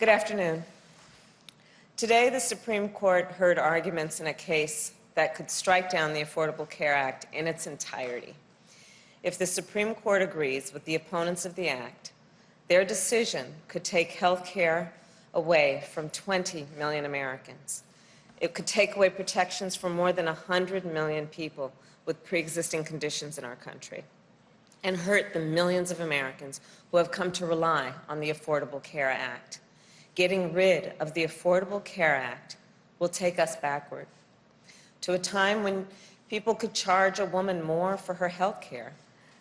Good afternoon. Today, the Supreme Court heard arguments in a case that could strike down the Affordable Care Act in its entirety. If the Supreme Court agrees with the opponents of the act, their decision could take health care away from 20 million Americans. It could take away protections from more than 100 million people with pre-existing conditions in our country and hurt the millions of Americans who have come to rely on the Affordable Care Act. Getting rid of the Affordable Care Act will take us backward to a time when people could charge a woman more for her health care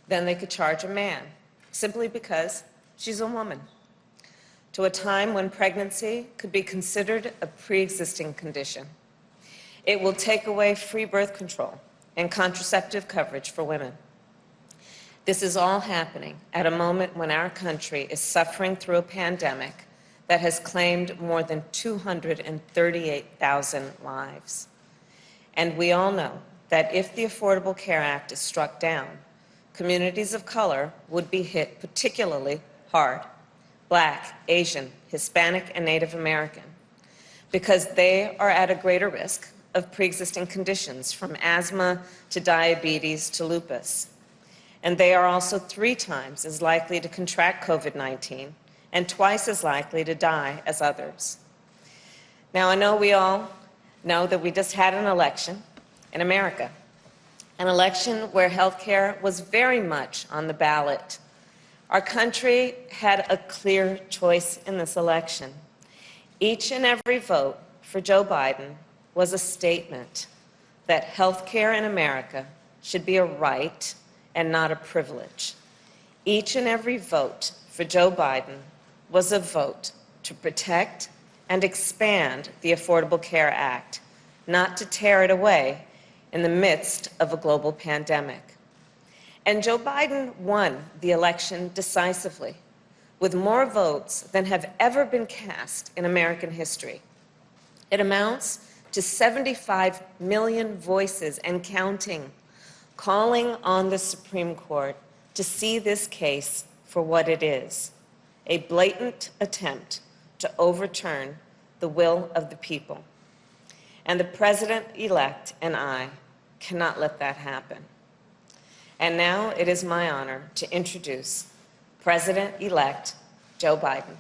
than they could charge a man, simply because she's a woman. To a time when pregnancy could be considered a pre-existing condition. It will take away free birth control and contraceptive coverage for women. This is all happening at a moment when our country is suffering through a pandemic that has claimed more than 238,000 lives. And we all know that if the Affordable Care Act is struck down, communities of color would be hit particularly hard: Black, Asian, Hispanic, and Native American, because they are at a greater risk of pre-existing conditions, from asthma to diabetes to lupus. And they are also 3 times as likely to contract COVID-19 and twice as likely to die as others. Now, I know we all know that we just had an election in America, an election where health care was very much on the ballot. Our country had a clear choice in this election. Each and every vote for Joe Biden was a statement that health care in America should be a right and not a privilege. Each and every vote for Joe Biden was a vote to protect and expand the Affordable Care Act, not to tear it away in the midst of a global pandemic. And Joe Biden won the election decisively, with more votes than have ever been cast in American history. It amounts to 75 million voices and counting, calling on the Supreme Court to see this case for what it is: a blatant attempt to overturn the will of the people. And the President-elect and I cannot let that happen. And now it is my honor to introduce President-elect Joe Biden.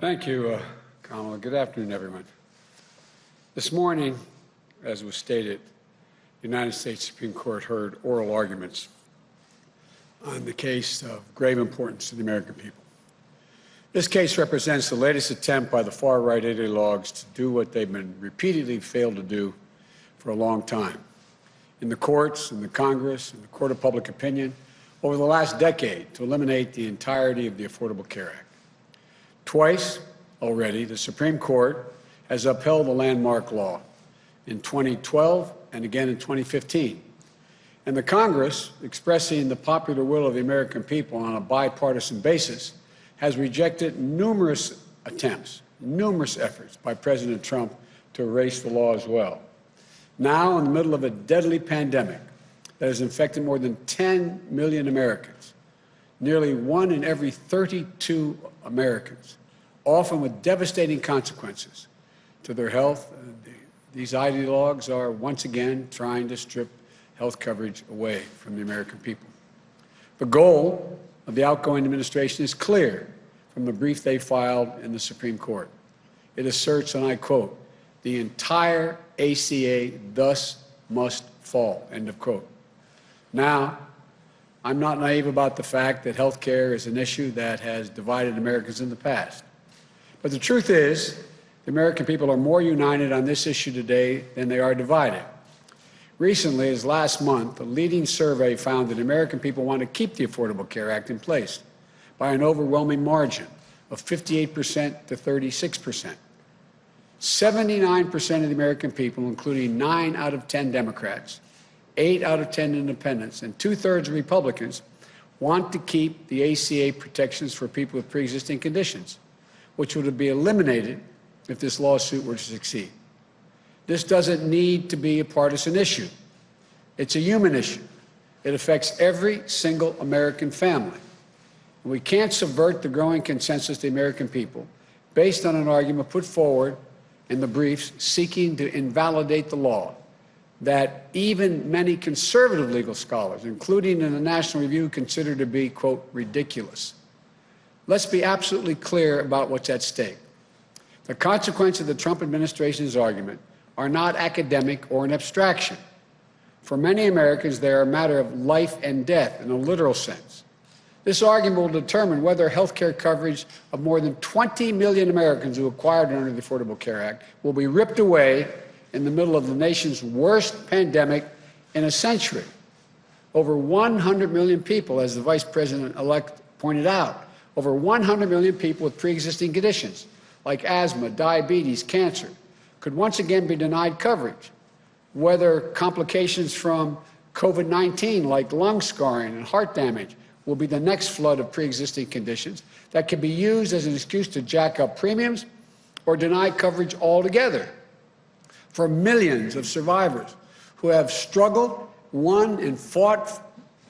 Thank you, Kamala. Good afternoon, everyone. This morning, as was stated, the United States Supreme Court heard oral arguments on the case of grave importance to the American people. This case represents the latest attempt by the far-right ideologues to do what they've been repeatedly failed to do for a long time. In the courts, in the Congress, in the court of public opinion, over the last decade, to eliminate the entirety of the Affordable Care Act. Twice already, the Supreme Court has upheld the landmark law, in 2012 and again in 2015. And the Congress, expressing the popular will of the American people on a bipartisan basis, has rejected numerous attempts, numerous efforts by President Trump to erase the law as well. Now, in the middle of a deadly pandemic that has infected more than 10 million Americans, nearly 1 in every 32 Americans, often with devastating consequences to their health. These ideologues are once again trying to strip health coverage away from the American people. The goal of the outgoing administration is clear from the brief they filed in the Supreme Court. It asserts, and I quote, "The entire ACA thus must fall," end of quote. Now, I'm not naive about the fact that health care is an issue that has divided Americans in the past. But the truth is, the American people are more united on this issue today than they are divided. Recently, as last month, a leading survey found that American people want to keep the Affordable Care Act in place by an overwhelming margin of 58% to 36%. 79% of the American people, including 9 out of 10 Democrats, 8 out of 10 independents, and 2/3 of Republicans want to keep the ACA protections for people with pre-existing conditions, which would be eliminated if this lawsuit were to succeed. This doesn't need to be a partisan issue. It's a human issue. It affects every single American family. We can't subvert the growing consensus of the American people based on an argument put forward in the briefs seeking to invalidate the law that even many conservative legal scholars, including in the National Review, consider to be, quote, ridiculous. Let's be absolutely clear about what's at stake. The consequences of the Trump administration's argument are not academic or an abstraction. For many Americans, they are a matter of life and death in a literal sense. This argument will determine whether health care coverage of more than 20 million Americans who acquired it under the Affordable Care Act will be ripped away in the middle of the nation's worst pandemic in a century. Over 100 million people, as the Vice President-elect pointed out, over 100 million people with pre-existing conditions like asthma, diabetes, cancer, could once again be denied coverage, whether complications from COVID-19 like lung scarring and heart damage will be the next flood of pre-existing conditions that can be used as an excuse to jack up premiums or deny coverage altogether. For millions of survivors who have struggled, won, and fought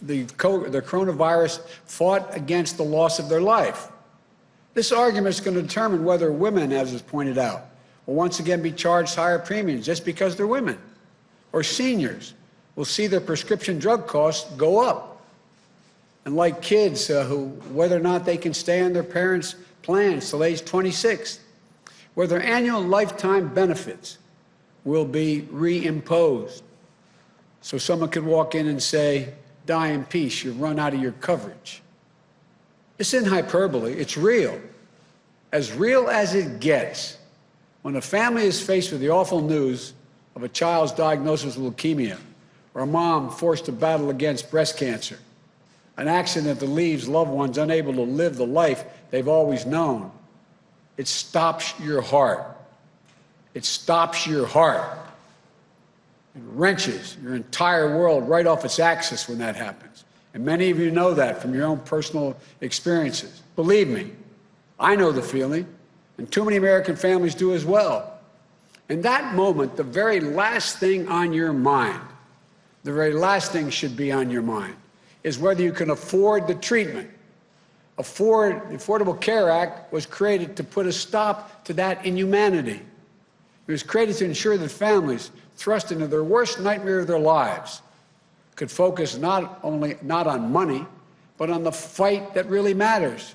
the coronavirus, fought against the loss of their life. This argument is going to determine whether women, as is pointed out, will once again be charged higher premiums just because they're women, or seniors will see their prescription drug costs go up. And like kids whether or not they can stay on their parents' plans till age 26, whether annual lifetime benefits will be reimposed. So someone could walk in and say, die in peace, you've run out of your coverage. This isn't hyperbole, it's real as it gets. When a family is faced with the awful news of a child's diagnosis with leukemia, or a mom forced to battle against breast cancer, an accident that leaves loved ones unable to live the life they've always known, it stops your heart. It stops your heart. It wrenches your entire world right off its axis when that happens. And many of you know that from your own personal experiences. Believe me, I know the feeling, and too many American families do as well. In that moment, the very last thing on your mind, the very last thing should be on your mind, is whether you can afford the treatment. The Affordable Care Act was created to put a stop to that inhumanity. It was created to ensure that families thrust into their worst nightmare of their lives could focus not on money, but on the fight that really matters.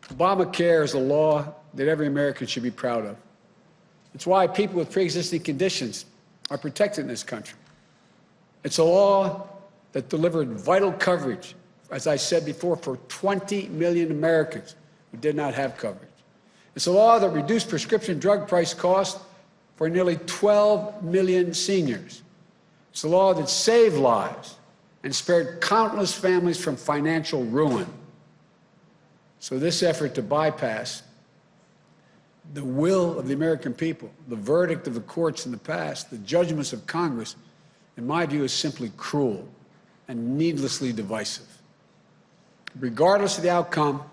Obamacare is a law that every American should be proud of. It's why people with pre-existing conditions are protected in this country. It's a law that delivered vital coverage, as I said before, for 20 million Americans who did not have coverage. It's a law that reduced prescription drug price costs for nearly 12 million seniors. It's a law that saved lives and spared countless families from financial ruin. So this effort to bypass the will of the American people, the verdict of the courts in the past, the judgments of Congress, in my view, is simply cruel and needlessly divisive. Regardless of the outcome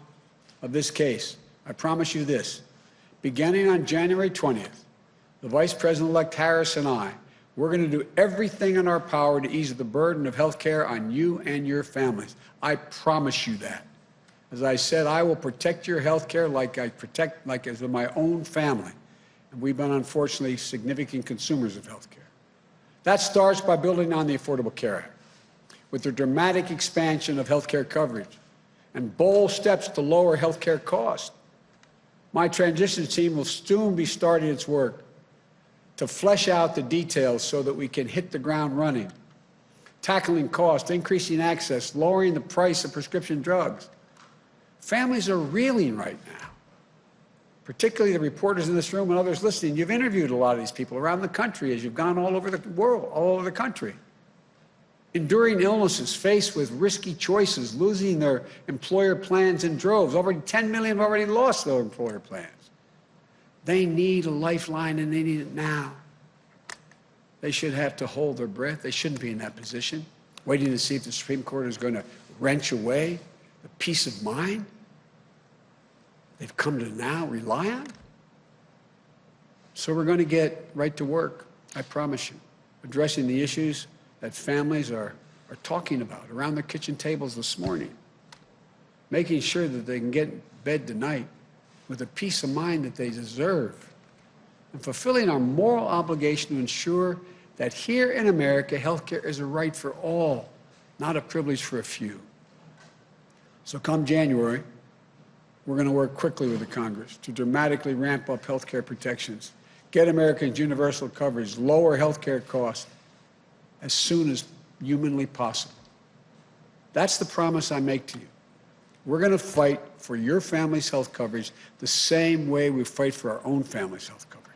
of this case, I promise you this: beginning on January 20th, the Vice President-elect Harris and I, we're going to do everything in our power to ease the burden of health care on you and your families. I promise you that. As I said, I will protect your health care like as with my own family. And we've been, unfortunately, significant consumers of health care. That starts by building on the Affordable Care Act, with the dramatic expansion of health care coverage and bold steps to lower health care costs. My transition team will soon be starting its work to flesh out the details so that we can hit the ground running, tackling costs, increasing access, lowering the price of prescription drugs. Families are reeling right now, particularly the reporters in this room and others listening. You've interviewed a lot of these people around the country as you've gone all over the world, all over the country. Enduring illnesses, faced with risky choices, losing their employer plans in droves. Already 10 million have already lost their employer plans. They need a lifeline, and they need it now. They should have to hold their breath. They shouldn't be in that position, waiting to see if the Supreme Court is going to wrench away the peace of mind they've come to now rely on. So we're going to get right to work, I promise you, addressing the issues that families are talking about around their kitchen tables this morning, making sure that they can get in bed tonight with the peace of mind that they deserve, and fulfilling our moral obligation to ensure that here in America, health care is a right for all, not a privilege for a few. So come January, we're going to work quickly with the Congress to dramatically ramp up health care protections, get Americans universal coverage, lower health care costs as soon as humanly possible. That's the promise I make to you. We're going to fight for your family's health coverage the same way we fight for our own family's health coverage.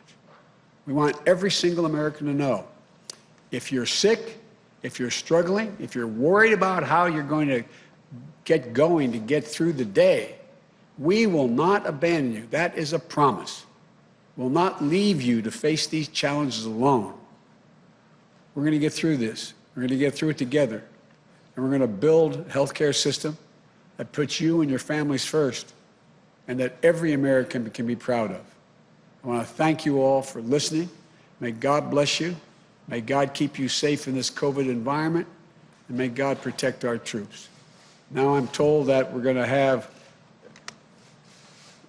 We want every single American to know, if you're sick, if you're struggling, if you're worried about how you're going to get through the day, we will not abandon you. That is a promise. We'll not leave you to face these challenges alone. We're going to get through this. We're going to get through it together. And we're going to build a healthcare system that puts you and your families first, and that every American can be proud of. I want to thank you all for listening. May God bless you. May God keep you safe in this COVID environment, and may God protect our troops. Now I'm told that we're going to have,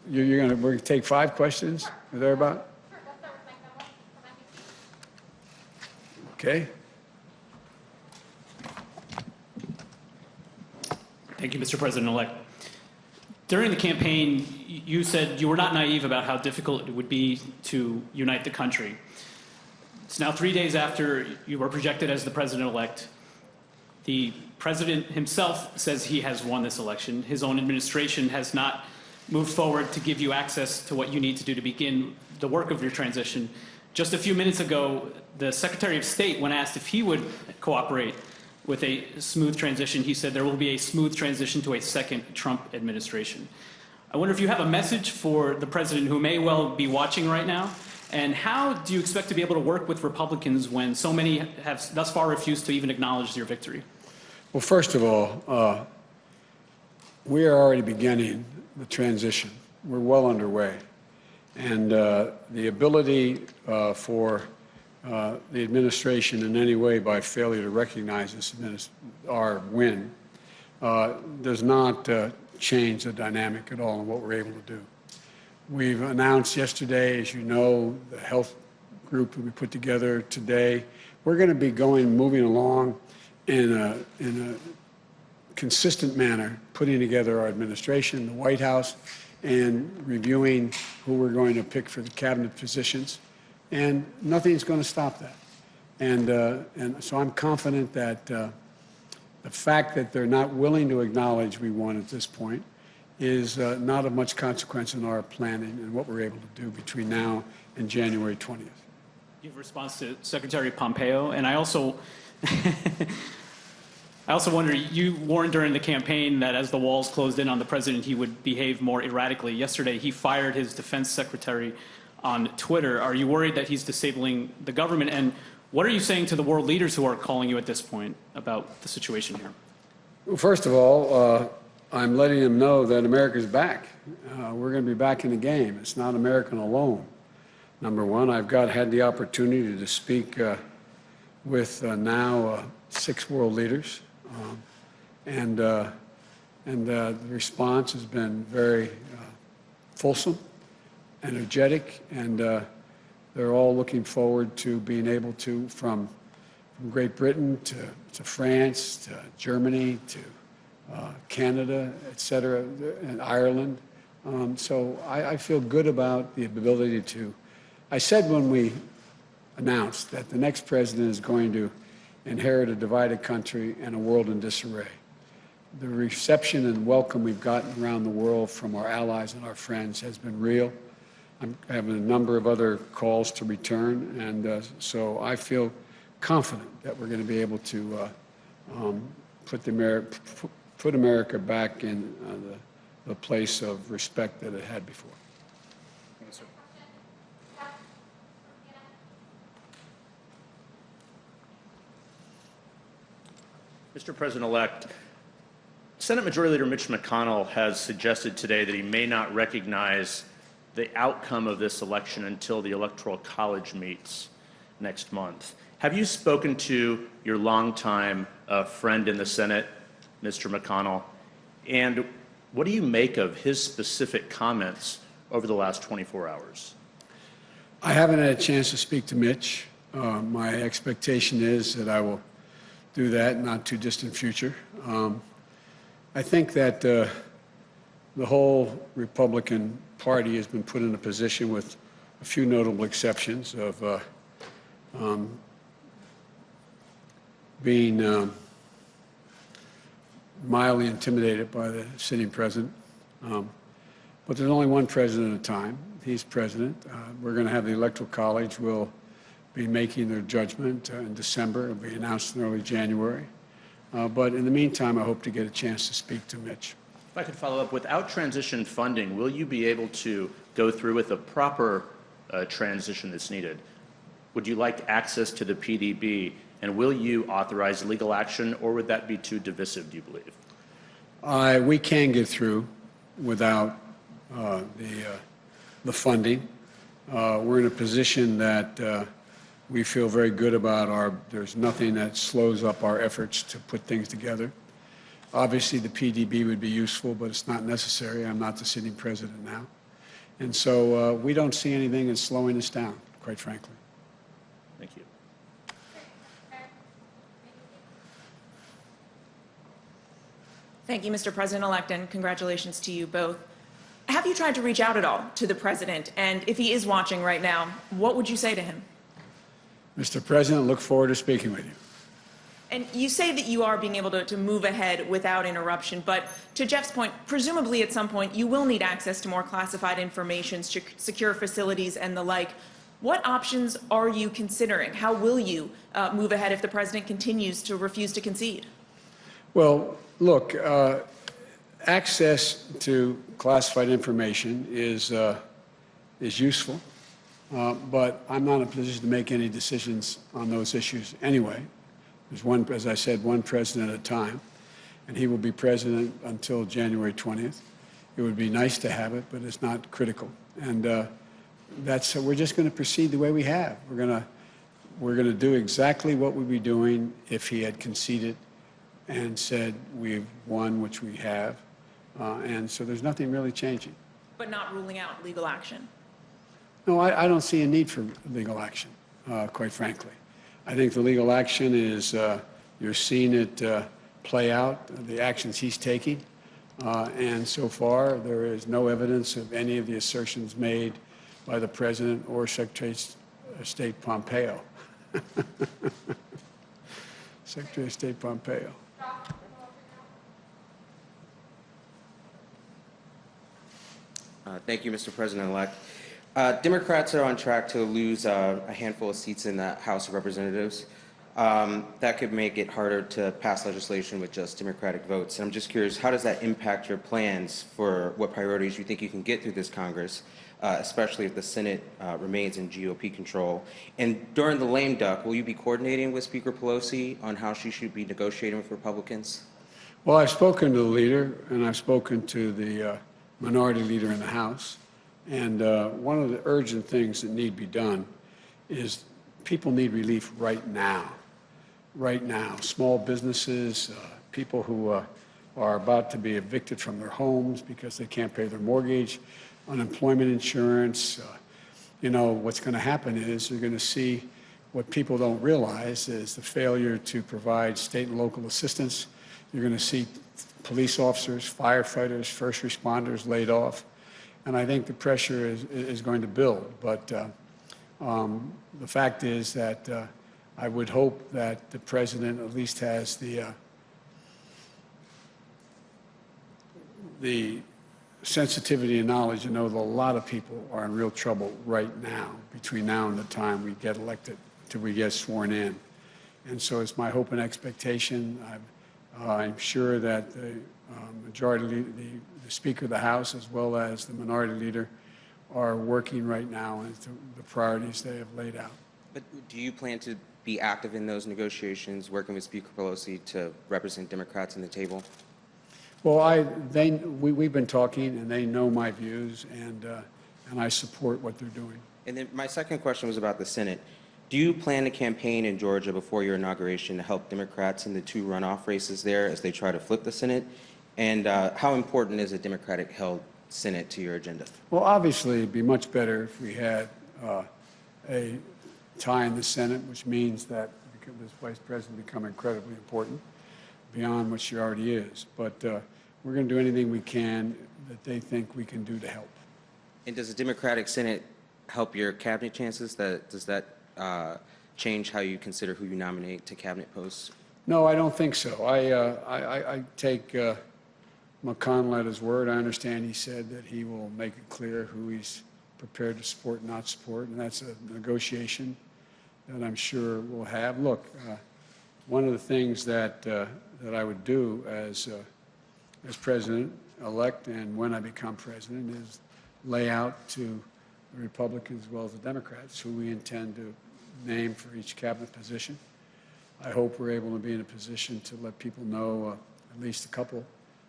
we're going to take 5 questions. Is there about? Okay. Thank you, Mr. President-elect. During the campaign, you said you were not naive about how difficult it would be to unite the country. It's now 3 days after you were projected as the president-elect. The president himself says he has won this election. His own administration has not moved forward to give you access to what you need to do to begin the work of your transition. Just a few minutes ago, the Secretary of State, when asked if he would cooperate with a smooth transition, he said there will be a smooth transition to a second Trump administration. I wonder if you have a message for the president who may well be watching right now, and how do you expect to be able to work with Republicans when so many have thus far refused to even acknowledge your victory? Well, first of all, we are already beginning the transition. We're well underway. And the ability for the administration in any way by failure to recognize this our win does not change the dynamic at all in what we're able to do. We've announced yesterday, as you know, the health group that we put together today. We're going to be moving along in a consistent manner, putting together our administration, the White House, and reviewing who we're going to pick for the cabinet positions. And nothing's going to stop that. And so I'm confident that the fact that they're not willing to acknowledge we won at this point is not of much consequence in our planning and what we're able to do between now and January 20th. You have a response to Secretary Pompeo, and I also wonder, you warned during the campaign that as the walls closed in on the president, he would behave more erratically. Yesterday, he fired his defense secretary on Twitter. Are you worried that he's disabling the government? And what are you saying to the world leaders who are calling you at this point about the situation here? Well, first of all, I'm letting them know that America's back. We're going to be back in the game. It's not American alone. Number one, I've had the opportunity to speak with now 6 world leaders. And the response has been very fulsome, energetic, and they're all looking forward to being able to, from Great Britain to France, to Germany, to Canada, et cetera, and Ireland. So I feel good about the ability to. I said when we announced that the next president is going to inherit a divided country and a world in disarray. The reception and welcome we've gotten around the world from our allies and our friends has been real. I'm having a number of other calls to return, and so I feel confident that we're going to be able to put America back in the place of respect that it had before. Mr. President-elect, Senate Majority Leader Mitch McConnell has suggested today that he may not recognize the outcome of this election until the Electoral College meets next month. Have you spoken to your longtime friend in the Senate, Mr. McConnell, and what do you make of his specific comments over the last 24 hours? I haven't had a chance to speak to Mitch. My expectation is that I will do that in not too distant future. I think that the whole Republican Party has been put in a position, with a few notable exceptions, of being mildly intimidated by the sitting president. But there's only one president at a time. He's president. We're going to have the Electoral College will be making their judgment in December. It'll be announced in early January. But in the meantime, I hope to get a chance to speak to Mitch. If I could follow up, without transition funding, will you be able to go through with a proper transition that's needed? Would you like access to the PDB, and will you authorize legal action, or would that be too divisive, do you believe? We can get through without the funding. We're in a position that we feel very good about. There's nothing that slows up our efforts to put things together. Obviously, the PDB would be useful, but it's not necessary. I'm not the sitting president now. And so we don't see anything that's slowing us down, quite frankly. Thank you. Thank you, Mr. President-elect, and congratulations to you both. Have you tried to reach out at all to the president? And if he is watching right now, what would you say to him? Mr. President, look forward to speaking with you. And you say that you are being able to move ahead without interruption, but to Jeff's point, presumably at some point you will need access to more classified information, secure facilities and the like. What options are you considering? How will you move ahead if the president continues to refuse to concede? Well, look, access to classified information is useful, but I'm not in a position to make any decisions on those issues anyway. There's one, as I said, one president at a time, and he will be president until January 20th. It would be nice to have it, but it's not critical. And we're just going to proceed the way we have. We're going to do exactly what we'd be doing if he had conceded and said we've won, which we have. And so there's nothing really changing. But not ruling out legal action? No, I don't see a need for legal action, quite frankly. I think the legal action is, you're seeing it play out, the actions he's taking. And so far, there is no evidence of any of the assertions made by the President or Secretary of State Pompeo. Secretary of State Pompeo. Thank you, Mr. President-elect. Democrats are on track to lose a handful of seats in the House of Representatives. That could make it harder to pass legislation with just Democratic votes. And I'm just curious, how does that impact your plans for what priorities you think you can get through this Congress, especially if the Senate remains in GOP control? And during the lame duck, will you be coordinating with Speaker Pelosi on how she should be negotiating with Republicans? Well, I've spoken to the leader, and I've spoken to the minority leader in the House. And one of the urgent things that need to be done is people need relief right now. Right now. Small businesses, people who are about to be evicted from their homes because they can't pay their mortgage, unemployment insurance. You know, what's going to happen is you're going to see what people don't realize is the failure to provide state and local assistance. You're going to see police officers, firefighters, first responders laid off. And I think the pressure is going to build. But the fact is that I would hope that the president at least has the sensitivity and knowledge to know that a lot of people are in real trouble right now, between now and the time we get elected, till we get sworn in. And so it's my hope and expectation. I'm sure that the majority, the Speaker of the House, as well as the minority leader, are working right now into the priorities they have laid out. But do you plan to be active in those negotiations, working with Speaker Pelosi to represent Democrats in the table? Well, we've been talking, and they know my views, and I support what they're doing. And then my second question was about the Senate. Do you plan to campaign in Georgia before your inauguration to help Democrats in the 2 runoff races there as they try to flip the Senate? And how important is a Democratic-held Senate to your agenda? Well, obviously, it'd be much better if we had a tie in the Senate, which means that this vice president become incredibly important beyond what she already is. But we're going to do anything we can that they think we can do to help. And does a Democratic Senate help your cabinet chances? Does that change how you consider who you nominate to cabinet posts? No, I don't think so. I take McConnell at his word. I understand he said that he will make it clear who he's prepared to support and not support, and that's a negotiation that I'm sure we'll have. Look, one of the things that I would do as president-elect and when I become president is lay out to the Republicans as well as the Democrats who we intend to name for each cabinet position. I hope we're able to be in a position to let people know at least a couple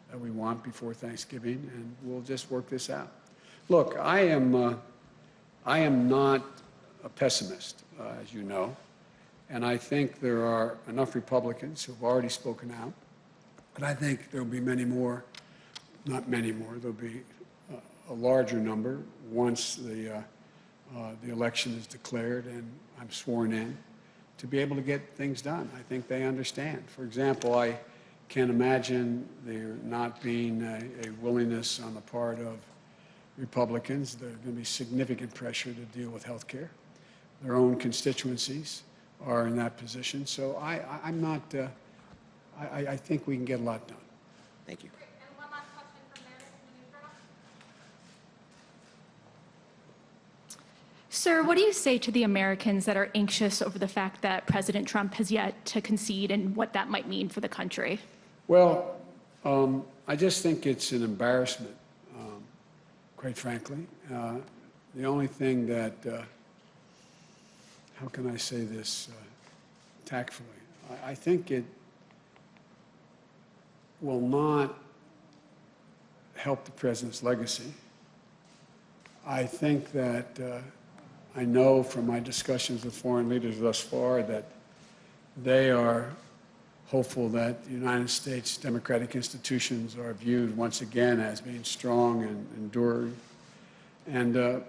that we want before Thanksgiving, and we'll just work this out. Look, I am not a pessimist, as you know, and I think there are enough Republicans who have already spoken out, but I think there will be many more, not many more, there'll be a larger number once the election is declared and I'm sworn in to be able to get things done. I think they understand. For example, I can't imagine there not being a willingness on the part of Republicans. There's going to be significant pressure to deal with health care. Their own constituencies are in that position. So I'm not, I think we can get a lot done. Thank you. And one last question from Meredith in the newsroom. Sir, what do you say to the Americans that are anxious over the fact that President Trump has yet to concede and what that might mean for the country? Well, I just think it's an embarrassment, quite frankly. The only thing that, how can I say this tactfully? I think it will not help the president's legacy. I think that I know from my discussions with foreign leaders thus far that they are hopeful that the United States democratic institutions are viewed once again as being strong and enduring.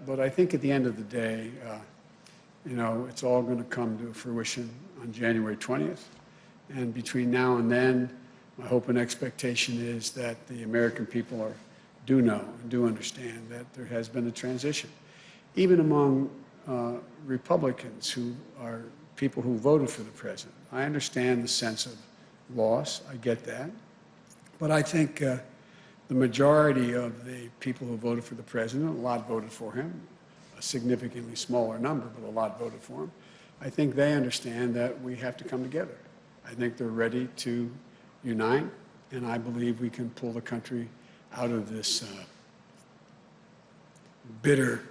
But I think at the end of the day, you know, it's all going to come to fruition on January 20th. And between now and then, my hope and expectation is that the American people do know and do understand that there has been a transition. Even among Republicans who are people who voted for the president. I understand the sense of loss. I get that. But I think the majority of the people who voted for the president, a lot voted for him, a significantly smaller number, but a lot voted for him. I think they understand that we have to come together. I think they're ready to unite, and I believe we can pull the country out of this bitter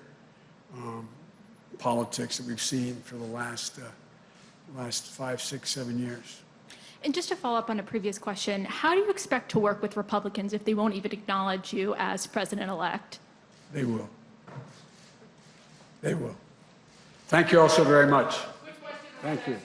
politics that we've seen for the last 5, 6, 7 years. And just to follow up on a previous question, how do you expect to work with Republicans if they won't even acknowledge you as president-elect? They will. They will. Thank you all so very much. Thank you.